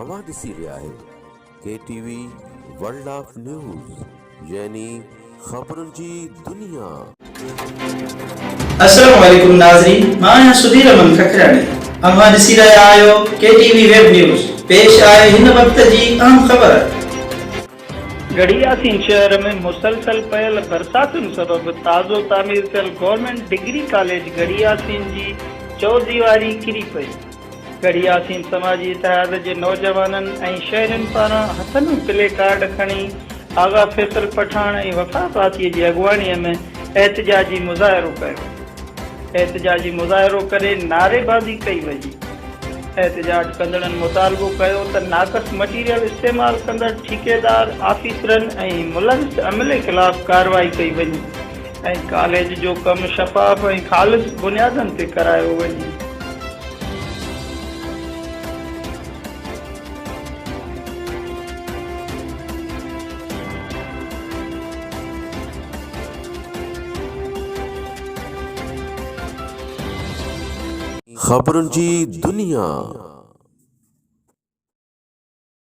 अवां ॾिसी रहिया आहियो KTV वर्ल्ड ऑफ न्यूज़ यानी ख़बरुनि जी दुनिया। अस्सलाम वालेकुम नाज़रीन, मां आहियां सुधीर अमन खखराणी। अवां ॾिसी रहिया आहियो KTV वेब न्यूज़। पेश आहे हिन वक़्त जी अहम ख़बर। गढ़ियासीं शहर में मुसलसल पयल बरसातुनि सबबि ताज़ो तामीर थियल गवर्नमेंट डिग्री कॉलेज गढ़ियासीं जी चौदीवारी किरी पई। गढ़ियासीं समाजी इतिहाद जे नौजवाननि ऐं शहरियुनि पारां हथनि में प्ले कार्ड खणी आगा फैसल पठान ऐं वफ़ा पातीअ जी अॻुवाणीअ में एहतजाजी मुज़ाहिरो कयो। एहतजाजी मुज़ाहिरो करे नारेबाज़ी कई वई। एहतजाज कंदड़नि मुतालबो कयो त नाक़स मटीरियल इस्तेमाल कंदड़ ठेकेदार ऑफिसरनि ऐं मुलविस अमले ख़िलाफ़ कार्रवाई कई वञे ऐं कॉलेज जो कमु शफ़ाफ़ ऐं ख़ालिस बुनियादनि ते करायो वञे। ख़बरुनि जी दुनिया।